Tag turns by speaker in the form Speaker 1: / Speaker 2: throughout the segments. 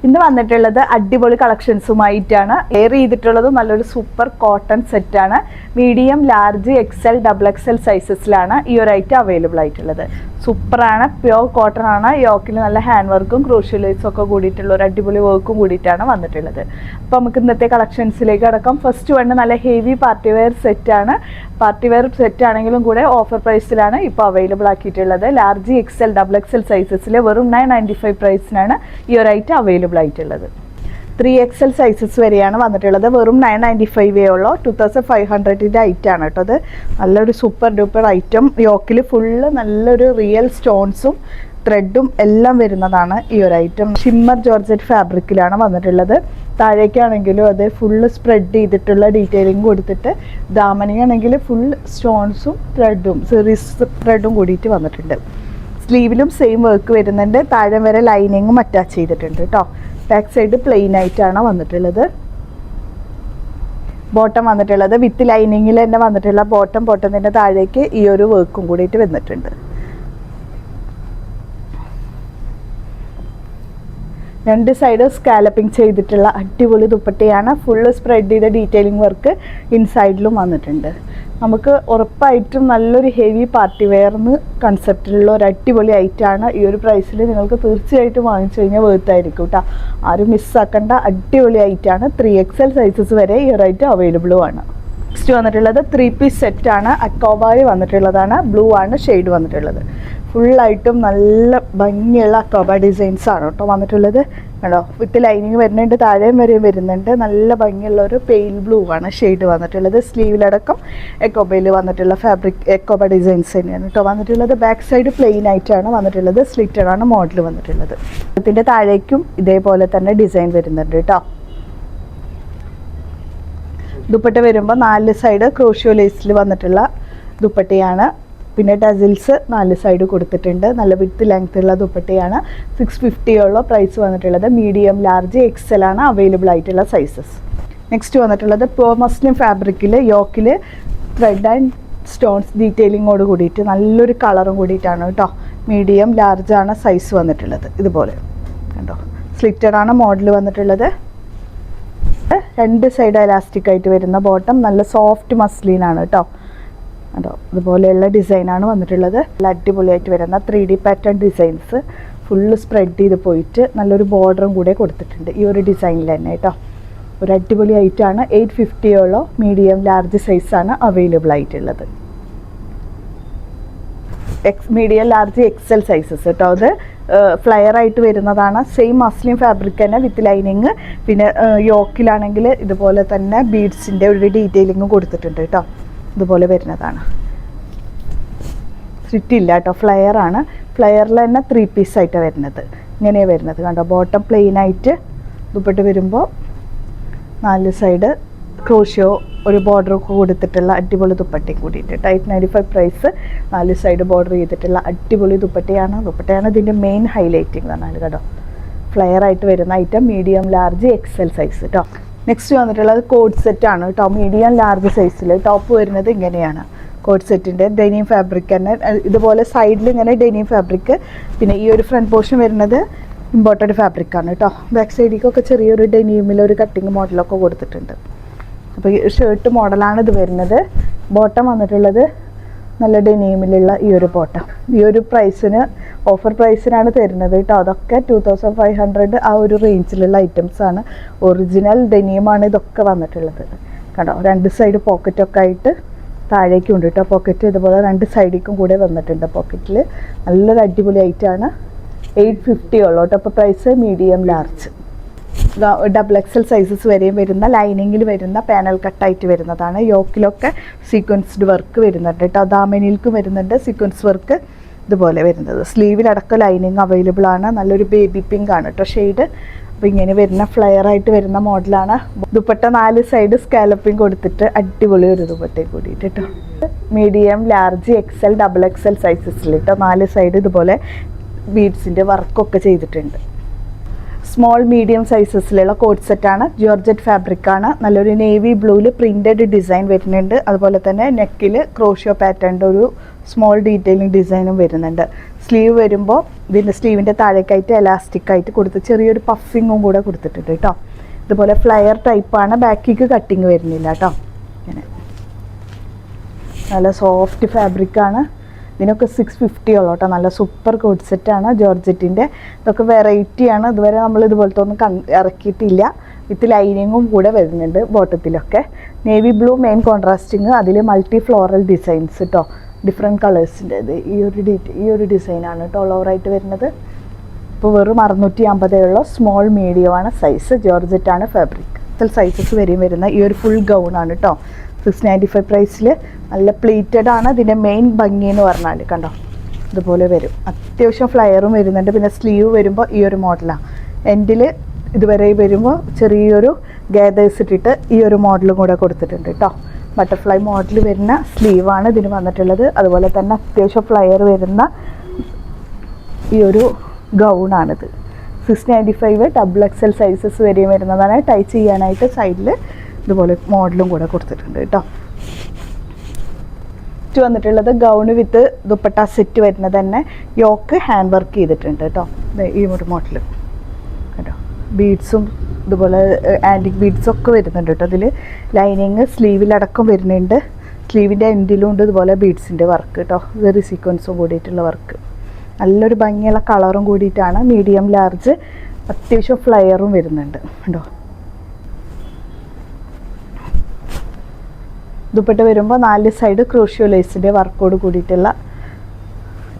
Speaker 1: ഇന്ന് വന്നിട്ടുള്ളത് അടിപൊളി കളക്ഷൻസുമായിട്ടാണ്. എയർ ചെയ്തിട്ടുള്ളത് നല്ലൊരു സൂപ്പർ കോട്ടൺ സെറ്റാണ്. Medium, large, XL, double XL സൈസസിലാണ് ഈ ഒരു ഐറ്റം അവൈലബിൾ ആയിട്ടുള്ളത്. സൂപ്പറാണ്, പ്യോർ കോട്ടൺ ആണ്. യോക്കിൽ നല്ല ഹാൻഡ് വർക്കും ക്രൂഷ്യലൈസും ഒക്കെ കൂടിയിട്ടുള്ള ഒരു അടിപൊളി വർക്കും കൂടിയിട്ടാണ് വന്നിട്ടുള്ളത്. അപ്പോൾ നമുക്ക് ഇന്നത്തെ കളക്ഷൻസിലേക്ക് അടക്കം. ഫസ്റ്റ് വൺ നല്ല ഹെവി പാർട്ടി വെയർ സെറ്റാണ്. പാർട്ടി വെയർ സെറ്റ് ആണെങ്കിലും കൂടെ ഓഫർ പ്രൈസിലാണ് ഇപ്പോൾ അവൈലബിൾ ആക്കിയിട്ടുള്ളത്. ലാർജ്, എക്സൽ, ഡബിൾ എക്സൽ സൈസസിൽ വെറും 995 പ്രൈസിനാണ് ഈ ഒരു ഐറ്റം അവൈലബിൾ ആയിട്ടുള്ളത്. 3XL സൈസസ് വരെയാണ് വന്നിട്ടുള്ളത്. വെറും 995 ഉള്ളൂ. 2500 ഐറ്റമാണ് കേട്ടോ. അത് നല്ലൊരു സൂപ്പർ ഡൂപ്പർ ഐറ്റം. യോക്കിൽ ഫുള്ള് നല്ലൊരു റിയൽ സ്റ്റോൺസും ത്രെഡും എല്ലാം വരുന്നതാണ് ഈ ഒരു ഐറ്റം. ഷിമ്മർ ജോർജറ്റ് ഫാബ്രിക്കിലാണ് വന്നിട്ടുള്ളത്. താഴേക്കാണെങ്കിലും അത് ഫുള്ള് സ്പ്രെഡ് ചെയ്തിട്ടുള്ള ഡീറ്റെയിലിംഗ് കൊടുത്തിട്ട്, ദാമനിയാണെങ്കിൽ ഫുൾ സ്റ്റോൺസും ത്രെഡും സീരീസ് ത്രെഡും കൂടിയിട്ട് വന്നിട്ടുണ്ട്. സ്ലീവിലും സെയിം വർക്ക് വരുന്നുണ്ട്. താഴെ വരെ ലൈനിങ്ങും അറ്റാച്ച് ചെയ്തിട്ടുണ്ട് കേട്ടോ. ബാക്ക് സൈഡ് പ്ലെയിൻ ആയിട്ടാണ് വന്നിട്ടുള്ളത്. ബോട്ടം വന്നിട്ടുള്ളത് വിത്ത് ലൈനിങ്ങിൽ തന്നെ വന്നിട്ടുള്ള ബോട്ടത്തിൻ്റെ താഴേക്ക് ഈ ഒരു വർക്കും കൂടിയിട്ട് വന്നിട്ടുണ്ട്. രണ്ട് സൈഡ് സ്കാലപ്പിംഗ് ചെയ്തിട്ടുള്ള അടിപൊളി ദുപ്പട്ടയാണ്. ഫുള്ള് സ്പ്രെഡ് ചെയ്ത ഡീറ്റെയിലിംഗ് വർക്ക് ഇൻസൈഡിലും വന്നിട്ടുണ്ട്. നമുക്ക് ഉറപ്പായിട്ടും നല്ലൊരു ഹെവി പാർട്ടി വെയർന്ന് കൺസെപ്റ്റിലുള്ള ഒരു അടിപൊളി ഐറ്റമാണ്. ഈ ഒരു പ്രൈസിൽ നിങ്ങൾക്ക് തീർച്ചയായിട്ടും വാങ്ങിച്ചു കഴിഞ്ഞാൽ വേർത്തായിരിക്കും കേട്ടോ. ആരും മിസ്സാക്കേണ്ട അടിപൊളി ഐറ്റമാണ്. 3XL സൈസസ് വരെ ഈ ഒരു ഐറ്റം അവൈലബിളും ആണ്. നെക്സ്റ്റ് വന്നിട്ടുള്ളത് 3 പീസ് സെറ്റാണ്. അക്കോബായി വന്നിട്ടുള്ളതാണ്. ബ്ലൂ ആണ് ഷെയ്ഡ് വന്നിട്ടുള്ളത്. ഫുള്ളായിട്ടും നല്ല ഭംഗിയുള്ള അക്കോബ ഡിസൈൻസ് ആണ് കേട്ടോ വന്നിട്ടുള്ളത്. കേട്ടോ, വിത്ത് ലൈനിങ് വരുന്നുണ്ട്, താഴെയും വരെയും വരുന്നുണ്ട്. നല്ല ഭംഗിയുള്ള ഒരു പെയിൽ ബ്ലൂ ആണ് ഷെയ്ഡ് വന്നിട്ടുള്ളത്. സ്ലീവിലടക്കം എക്കോബയിൽ വന്നിട്ടുള്ള ഫാബ്രിക് എക്കോബ ഡിസൈൻസ് തന്നെയാണ് കേട്ടോ വന്നിട്ടുള്ളത്. ബാക്ക് സൈഡ് പ്ലെയിൻ ആയിട്ടാണ് വന്നിട്ടുള്ളത്. സ്ലിറ്റഡ് ആണ് മോഡൽ വന്നിട്ടുള്ളത്. ഇതിൻ്റെ താഴേക്കും ഇതേപോലെ തന്നെ ഡിസൈൻ വരുന്നുണ്ട് കേട്ടോ. ദുപ്പട്ട വരുമ്പോൾ 4 സൈഡ് ക്രോഷ്യോ ലേസിൽ വന്നിട്ടുള്ള ദുപ്പട്ടയാണ്. പിന്നെ ടസിൽസ് 4 സൈഡ് കൊടുത്തിട്ടുണ്ട്. നല്ല വിത്ത് ലെങ്ത് ഉള്ള ദുപ്പട്ടയാണ്. 650 പ്രൈസ് വന്നിട്ടുള്ളത്. മീഡിയം, ലാർജ്, എക്സൽ ആണ് അവൈലബിൾ ആയിട്ടുള്ള സൈസസ്. നെക്സ്റ്റ് വന്നിട്ടുള്ളത് പ്യോർ മസ്ലിൻ ഫാബ്രിക്കിൽ യോക്കിൽ ത്രെഡ് ആൻഡ് സ്റ്റോൺസ് ഡീറ്റെയിലിങ്ങോട് കൂടിയിട്ട് നല്ലൊരു കളറും കൂടിയിട്ടാണ് കേട്ടോ. മീഡിയം, ലാർജ് ആണ് സൈസ് വന്നിട്ടുള്ളത്. ഇതുപോലെ കണ്ടോ, സ്ലിറ്റഡ് ആണ് മോഡൽ വന്നിട്ടുള്ളത്. രണ്ട് സൈഡ് എലാസ്റ്റിക് ആയിട്ട് വരുന്ന ബോട്ടം. നല്ല സോഫ്റ്റ് മസ്ലിനാണ് കേട്ടോ. അതോ അതുപോലെയുള്ള ഡിസൈനാണ് വന്നിട്ടുള്ളത്. നല്ല അടിപൊളിയായിട്ട് വരുന്ന 3D pattern designs full spread ചെയ്ത് പോയിട്ട് നല്ലൊരു ബോർഡറും കൂടെ കൊടുത്തിട്ടുണ്ട് ഈ ഒരു ഡിസൈനിൽ തന്നെ കേട്ടോ. ഒരു അടിപൊളി ആയിട്ടാണ്. 850 മീഡിയം, ലാർജ് സൈസാണ് അവൈലബിൾ ആയിട്ടുള്ളത്. മീഡിയം, ലാർജ്, എക്സൽ സൈസസ് കേട്ടോ. അത് ഫ്ലയർ ആയിട്ട് വരുന്നതാണ്. സെയിം മസ്ലിൻ ഫാബ്രിക് തന്നെ വിത്ത് ലൈനിങ്. പിന്നെ യോക്കിലാണെങ്കിൽ ഇതുപോലെ തന്നെ ബീഡ്സിൻ്റെ ഒരു ഡീറ്റെയിലിങ്ങും കൊടുത്തിട്ടുണ്ട് കേട്ടോ. ഇതുപോലെ വരുന്നതാണ്. സ്റ്റിറ്റ് ഇല്ല കേട്ടോ, ഫ്ലയർ ആണ്. ഫ്ലയറിൽ തന്നെ 3 പീസ് ആയിട്ടാണ് വരുന്നത്. ഇങ്ങനെയാണ് വരുന്നത് കണ്ടോ. ബോട്ടം പ്ലെയിൻ ആയിട്ട് ദുപ്പട്ട വരുമ്പോൾ 4 സൈഡ് ക്രോഷ്യോ ഒരു ബോർഡറൊക്കെ കൊടുത്തിട്ടുള്ള അടിപൊളി ദുപ്പട്ടയും കൂടിയിട്ട്. 895 പ്രൈസ്. 4 സൈഡ് ബോർഡർ ചെയ്തിട്ടുള്ള അടിപൊളി ദുപ്പട്ടയാണ് ഇതിൻ്റെ മെയിൻ ഹൈലൈറ്റിംഗ് പറഞ്ഞാൽ കേട്ടോ. ഫ്ലയർ ആയിട്ട് വരുന്ന item. Medium, large, XL size കേട്ടോ. നെക്സ്റ്റ് വന്നിട്ടുള്ളത് കോഡ് സെറ്റാണ് കേട്ടോ. മീഡിയം, ലാർജ് സൈസിൽ ടോപ്പ് വരുന്നത് ഇങ്ങനെയാണ്. കോഡ് സെറ്റിൻ്റെ ഡെനിം ഫാബ്രിക് തന്നെ. ഇതുപോലെ സൈഡിൽ ഇങ്ങനെ ഡെനിം ഫാബ്രിക്. പിന്നെ ഈ ഒരു ഫ്രണ്ട് പോർഷൻ വരുന്നത് ഇമ്പോർട്ടഡ് ഫാബ്രിക്കാണ് കേട്ടോ. ബാക്ക് സൈഡിലേക്കൊക്കെ ചെറിയൊരു ഡെനിമിലൊരു കട്ടിങ് മോഡലൊക്കെ കൊടുത്തിട്ടുണ്ട്. അപ്പോൾ ഈ ഷർട്ട് മോഡലാണ് ഇത് വരുന്നത്. ബോട്ടം വന്നിട്ടുള്ളത് നല്ല ഡെനിമിലുള്ള ഈ ഒരു ബോട്ടം. ഈ ഒരു പ്രൈസിന് ഓഫർ പ്രൈസിനാണ് തരുന്നത് കേട്ടോ. അതൊക്കെ 2500 ആ ഒരു റേഞ്ചിലുള്ള ഐറ്റംസാണ്. ഒറിജിനൽ ഡെനിമാണ് ഇതൊക്കെ വന്നിട്ടുള്ളത് കേട്ടോ. 2 സൈഡ് പോക്കറ്റൊക്കെ ആയിട്ട് താഴേക്കും ഉണ്ട് കേട്ടോ പോക്കറ്റ്. ഇതുപോലെ 2 സൈഡിലേക്കും കൂടെ വന്നിട്ടുണ്ട് പോക്കറ്റിൽ. നല്ലൊരു അടിപൊളി ഐറ്റമാണ്. 850 കേട്ടോ. അപ്പോൾ price medium, large, double XL sizes വരെയും വരുന്ന ലൈനിങ്ങിൽ വരുന്ന പാനൽ കട്ടായിട്ട് വരുന്നതാണ്. യോക്കിലൊക്കെ സീക്വൻസ്ഡ് വർക്ക് വരുന്നുണ്ട് കേട്ടോ. ദാമനിൽക്കും വരുന്നുണ്ട് സീക്വൻസ് വർക്ക് ഇതുപോലെ വരുന്നത്. സ്ലീവിലടക്കം ലൈനിങ് അവൈലബിൾ ആണ്. നല്ലൊരു ബേബി പിങ്ക് ആണ് കേട്ടോ ഷെയ്ഡ്. അപ്പോൾ ഇങ്ങനെ വരുന്ന ഫ്ലെയർ ആയിട്ട് വരുന്ന മോഡലാണ്. ദുപ്പട്ട 4 സൈഡ് സ്കാലപ്പിംഗ് കൊടുത്തിട്ട് അടിപൊളി ഒരു ദുപ്പട്ടയും കൂടിയിട്ട് കേട്ടോ. Medium, large, XL, double XL സൈസസിൽ കേട്ടോ. 4 സൈഡ് ഇതുപോലെ ബീഡ്സിൻ്റെ വർക്കൊക്കെ ചെയ്തിട്ടുണ്ട്. സ്മോൾ, മീഡിയം സൈസസിലുള്ള കോഡ് സെറ്റാണ്. ജോർജറ്റ് ഫാബ്രിക്കാണ്. നല്ലൊരു നേവി ബ്ലൂവിൽ പ്രിൻറ്റഡ് ഡിസൈൻ വരുന്നുണ്ട്. അതുപോലെ തന്നെ നെക്കിൽ ക്രോഷ്യോ പാറ്റേണിൻ്റെ ഒരു സ്മോൾ ഡീറ്റെയിലിംഗ് ഡിസൈനും വരുന്നുണ്ട്. സ്ലീവ് വരുമ്പോൾ ഇതിൻ്റെ സ്ലീവിൻ്റെ താഴേക്കായിട്ട് എലാസ്റ്റിക് ആയിട്ട് കൊടുത്ത് ചെറിയൊരു പഫിങ്ങും കൂടെ കൊടുത്തിട്ടുണ്ട് കേട്ടോ. ഇതുപോലെ ഫ്ലയർ ടൈപ്പാണ്, ബാക്കിക്ക് കട്ടിങ് വരുന്നില്ല കേട്ടോ. ഇങ്ങനെ നല്ല സോഫ്റ്റ് ഫാബ്രിക്കാണ്. ഇതിനൊക്കെ 650 ഉള്ളൂ കേട്ടോ. നല്ല സൂപ്പർ കോഡ് സെറ്റാണ് ജോർജറ്റിൻ്റെ. ഇതൊക്കെ വെറൈറ്റിയാണ്, ഇതുവരെ നമ്മൾ ഇതുപോലത്തെ ഒന്നും ഇറക്കിയിട്ടില്ല. വിത്ത് ലൈനിങ്ങും കൂടെ വരുന്നുണ്ട് ബോട്ടത്തിലൊക്കെ. നേവി ബ്ലൂ മെയിൻ കോൺട്രാസ്റ്റിങ്, അതിൽ മൾട്ടി ഫ്ലോറൽ ഡിസൈൻസ് കേട്ടോ, ഡിഫറെൻറ്റ് കളേഴ്സിൻ്റെ. ഇത് ഈ ഒരു ഡിസൈനാണ് കേട്ടോ ഓൾ ഓവറായിട്ട് വരുന്നത്. ഇപ്പോൾ വെറും 650 ഉള്ളൂ. സ്മോൾ മീഡിയമാണ് സൈസ്. ജോർജറ്റാണ് ഫാബ്രിക്. ഇതിൽ സൈസസ് വരുന്ന ഈ ഒരു ഫുൾ ഗൗണാണ് കേട്ടോ. 695 പ്രൈസിൽ നല്ല പ്ലീറ്റഡ് ആണ്. ഇതിൻ്റെ മെയിൻ ഭംഗി എന്ന് പറഞ്ഞാൽ കണ്ടോ ഇതുപോലെ വരും. അത്യാവശ്യം ഫ്ലയറും വരുന്നുണ്ട്. പിന്നെ സ്ലീവ് വരുമ്പോൾ ഈ ഒരു മോഡലാണ്. എൻഡിൽ ഇതുവരെ വരുമ്പോൾ ചെറിയൊരു ഗേദേഴ്സ് ഇട്ടിട്ട് ഈ ഒരു മോഡലും കൂടെ കൊടുത്തിട്ടുണ്ട് കേട്ടോ. ബട്ടർഫ്ലൈ മോഡൽ വരുന്ന സ്ലീവാണ് ഇതിന് വന്നിട്ടുള്ളത്. അതുപോലെ തന്നെ അത്യാവശ്യം ഫ്ലയർ വരുന്ന ഈ ഒരു ഗൗണാണിത്. 695 XXL സൈസസ് വരെയും വരുന്നതാണ്. ടൈ ചെയ്യാനായിട്ട് സൈഡിൽ ഇതുപോലെ മോഡലും കൂടെ കൊടുത്തിട്ടുണ്ട് കേട്ടോ. വന്നിട്ടുള്ളത് ഗൗണ് വിത്ത് ദുപ്പട്ട സെറ്റ് വരുന്നത് തന്നെ. യോക്ക് ഹാൻഡ് വർക്ക് ചെയ്തിട്ടുണ്ട് കേട്ടോ. ഈ ഒരു മോഡൽ കേട്ടോ. ബീഡ്സും ഇതുപോലെ ആൻറ്റിക് ബീഡ്സൊക്കെ വരുന്നുണ്ട് കേട്ടോ. അതിൽ ലൈനിങ് സ്ലീവിലടക്കം വരുന്നുണ്ട്. സ്ലീവിൻ്റെ എൻഡിലും ഉണ്ട് ഇതുപോലെ ബീഡ്സിൻ്റെ വർക്ക് കേട്ടോ. വെറി സീക്വൻസും കൂടിയിട്ടുള്ള വർക്ക്. നല്ലൊരു ഭംഗിയുള്ള കളറും കൂടിയിട്ടാണ്. മീഡിയം ലാർജ്, അത്യാവശ്യം ഫ്ലയറും വരുന്നുണ്ട് കേട്ടോ. ദുപ്പട്ട വരുമ്പോൾ 4 സൈഡ് ക്രൂഷ്യോ ലേസിൻ്റെ വർക്കോട് കൂടിയിട്ടുള്ള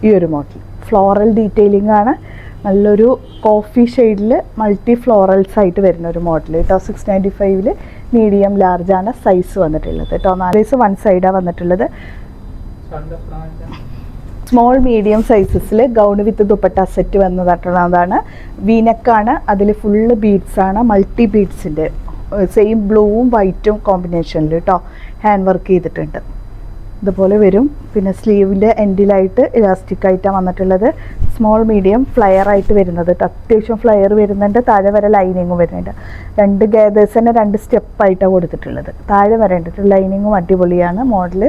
Speaker 1: ഈ ഒരു മോഡൽ. ഫ്ലോറൽ ഡീറ്റെയിലിംഗ് ആണ്. നല്ലൊരു കോഫി ഷെയ്ഡിൽ മൾട്ടി ഫ്ലോറൽസ് ആയിട്ട് വരുന്ന ഒരു മോഡൽ കേട്ടോ. 695 മീഡിയം ലാർജാണ് സൈസ് വന്നിട്ടുള്ളത് കേട്ടോ. 4 സൈസ് 1 സൈഡാണ് വന്നിട്ടുള്ളത്. സ്മോൾ മീഡിയം സൈസസിൽ ഗൗൺ വിത്ത് ദുപ്പട്ട സെറ്റ് വന്നതായിട്ടുള്ളതാണ്. വീനക്കാണ്, അതിൽ ഫുള്ള് ബീഡ്സാണ്, മൾട്ടി ബീഡ്സിൻ്റെ സെയിം ബ്ലൂവും വൈറ്റും കോമ്പിനേഷനിൽ കേട്ടോ ഹാൻഡ് വർക്ക് ചെയ്തിട്ടുണ്ട്. ഇതുപോലെ വരും. പിന്നെ സ്ലീവിൻ്റെ എൻഡിലായിട്ട് ഇലാസ്റ്റിക് ആയിട്ടാണ് വന്നിട്ടുള്ളത്. സ്മോൾ മീഡിയം ഫ്ലയർ ആയിട്ട് വരുന്നത് കേട്ടോ. അത്യാവശ്യം ഫ്ലയർ വരുന്നുണ്ട്. താഴെ വരെ ലൈനിങ്ങും വരുന്നുണ്ട്. 2 ഗേദേഴ്സ് തന്നെ 2 സ്റ്റെപ്പായിട്ടാണ് കൊടുത്തിട്ടുള്ളത്. താഴെ വരേണ്ടിട്ട് ലൈനിങ്ങും അടിപൊളിയാണ് മോഡൽ.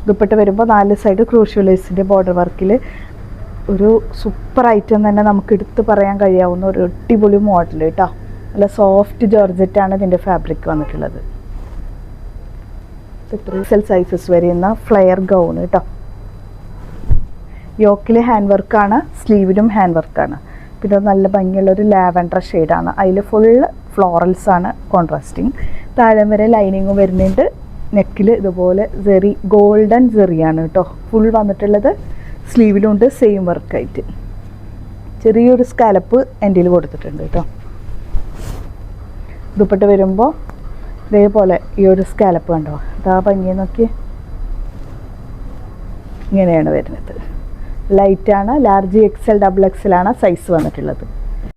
Speaker 1: ദുപ്പട്ട വരുമ്പോൾ 4 സൈഡ് ക്രൂഷ്യോ ലേസിൻ്റെ ബോർഡർ വർക്കിൽ ഒരു സൂപ്പർ ഐറ്റം തന്നെ നമുക്ക് എടുത്ത് പറയാൻ കഴിയാവുന്ന ഒരു അടിപൊളി മോഡൽ കേട്ടോ. നല്ല സോഫ്റ്റ് ജോർജറ്റാണ് ഇതിൻ്റെ ഫാബ്രിക് വന്നിട്ടുള്ളത്. XXL സൈസസ് വരുന്ന ഫ്ലെയർ ഗൗൺ കേട്ടോ. യോക്കിൽ ഹാൻഡ് വർക്കാണ്, സ്ലീവിലും ഹാൻഡ് വർക്കാണ്. പിന്നെ നല്ല ഭംഗിയുള്ളൊരു ലാവൻഡർ ഷെയ്ഡാണ്. അതിൽ ഫുള്ള് ഫ്ലോറൽസ് ആണ് കോൺട്രാസ്റ്റിങ്. താഴെ വരെ ലൈനിങ്ങും വരുന്നുണ്ട്. നെക്കിൽ ഇതുപോലെ ജെറി, ഗോൾഡൻ ജെറിയാണ് കേട്ടോ ഫുൾ വന്നിട്ടുള്ളത്. സ്ലീവിലുണ്ട് സെയിം വർക്കായിട്ട്. ചെറിയൊരു സ്കാലപ്പ് എൻഡിൽ കൊടുത്തിട്ടുണ്ട് കേട്ടോ. ദുപ്പട്ട വരുമ്പോൾ ഇതേപോലെ ഈ ഒരു സ്കാലപ്പ് കണ്ടോ, ഇതാ ഭംഗി നോക്കി. ഇങ്ങനെയാണ് വരുന്നത്. ലൈറ്റാണ്. ലാർജ് XL XXL ആണ് സൈസ് വന്നിട്ടുള്ളത്.